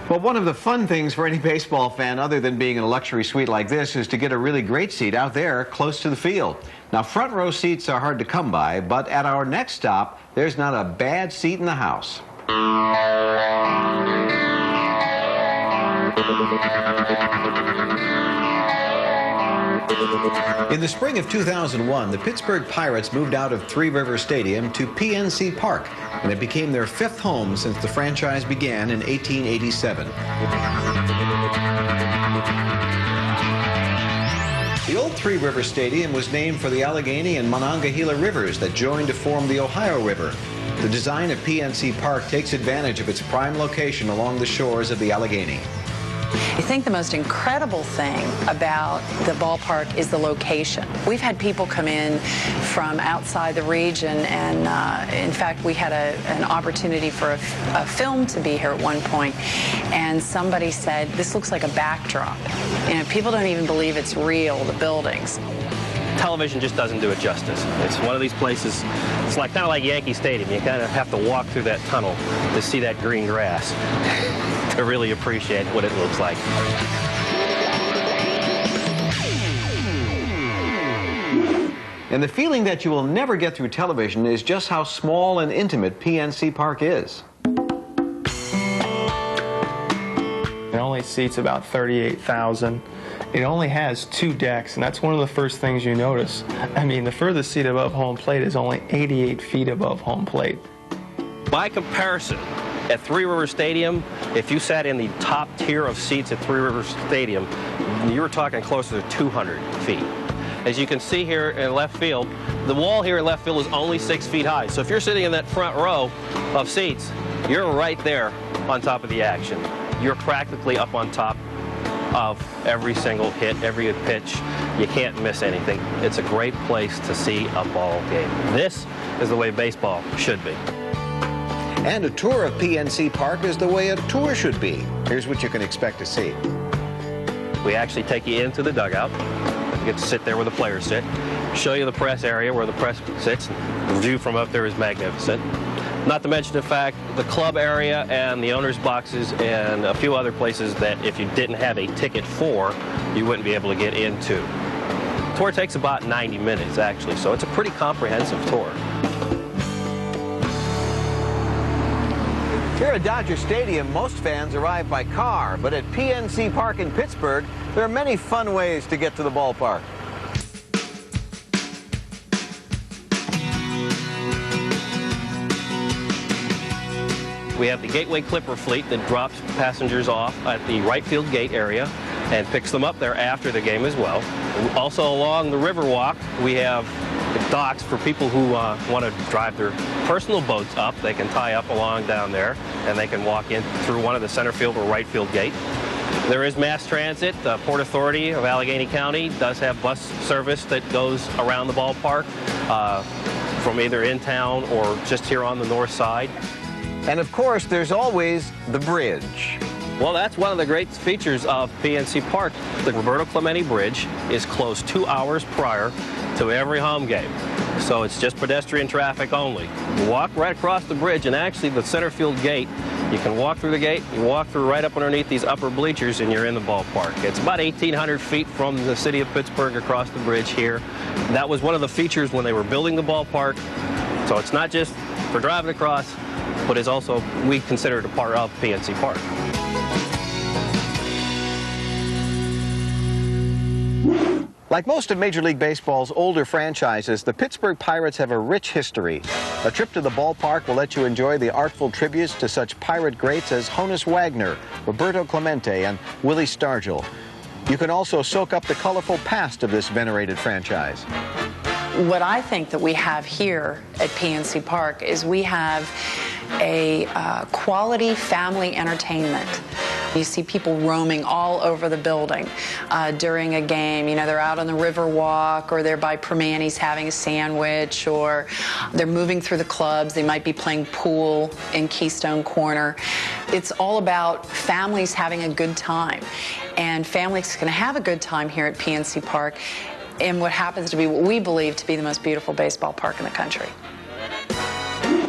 Well, one of the fun things for any baseball fan, other than being in a luxury suite like this, is to get a really great seat out there close to the field. Now, front row seats are hard to come by, but at our next stop, there's not a bad seat in the house. In the spring of 2001, the Pittsburgh Pirates moved out of Three Rivers Stadium to PNC Park, and it became their fifth home since the franchise began in 1887. The old Three Rivers Stadium was named for the Allegheny and Monongahela rivers that joined to form the Ohio River. The design of PNC Park takes advantage of its prime location along the shores of the Allegheny. I think the most incredible thing about the ballpark is the location. We've had people come in from outside the region, and in fact, we had an opportunity for a film to be here at one point, and somebody said, this looks like a backdrop. You know, people don't even believe it's real, the buildings. Television just doesn't do it justice. It's one of these places, it's like kind of like Yankee Stadium. You kind of have to walk through that tunnel to see that green grass to really appreciate what it looks like. And the feeling that you will never get through television is just how small and intimate PNC Park is. It only seats about 38,000. It only has 2 decks, and that's one of the first things you notice. I mean, the furthest seat above home plate is only 88 feet above home plate. By comparison, at Three Rivers Stadium, if you sat in the top tier of seats at Three Rivers Stadium, you were talking closer to 200 feet. As you can see here in left field, the wall here in left field is only 6 feet high. So if you're sitting in that front row of seats, you're right there on top of the action. You're practically up on top of every single hit, every pitch. You can't miss anything. It's a great place to see a ball game. This is the way baseball should be. And a tour of PNC Park is the way a tour should be. Here's what you can expect to see. We actually take you into the dugout. You get to sit there where the players sit. Show you the press area where the press sits. The view from up there is magnificent. Not to mention the fact the club area and the owner's boxes and a few other places that if you didn't have a ticket for, you wouldn't be able to get into. The tour takes about 90 minutes actually, so it's a pretty comprehensive tour. Here at Dodger Stadium, most fans arrive by car, but at PNC Park in Pittsburgh, there are many fun ways to get to the ballpark. We have the Gateway Clipper fleet that drops passengers off at the right field gate area and picks them up there after the game as well. Also along the Riverwalk, we have docks for people who want to drive their personal boats up. They can tie up along down there and they can walk in through one of the center field or right field gate. There is mass transit. The Port Authority of Allegheny County does have bus service that goes around the ballpark from either in town or just here on the north side. And of course, there's always the bridge. Well, that's one of the great features of PNC Park. The Roberto Clemente Bridge is closed 2 hours prior to every home game. So it's just pedestrian traffic only. You walk right across the bridge, and actually the center field gate, you can walk through the gate, you walk through right up underneath these upper bleachers, and you're in the ballpark. It's about 1,800 feet from the city of Pittsburgh across the bridge here. That was one of the features when they were building the ballpark. So it's not just for driving across, but it's also, we consider it a part of PNC Park. Like most of Major League Baseball's older franchises, the Pittsburgh Pirates have a rich history. A trip to the ballpark will let you enjoy the artful tributes to such Pirate greats as Honus Wagner, Roberto Clemente, and Willie Stargell. You can also soak up the colorful past of this venerated franchise. What I think that we have here at PNC Park is we have a quality family entertainment. You see people roaming all over the building during a game. You know, they're out on the Riverwalk, or they're by Permani's having a sandwich, or they're moving through the clubs. They might be playing pool in Keystone Corner. It's all about families having a good time. And families can have a good time here at PNC Park in what happens to be what we believe to be the most beautiful baseball park in the country.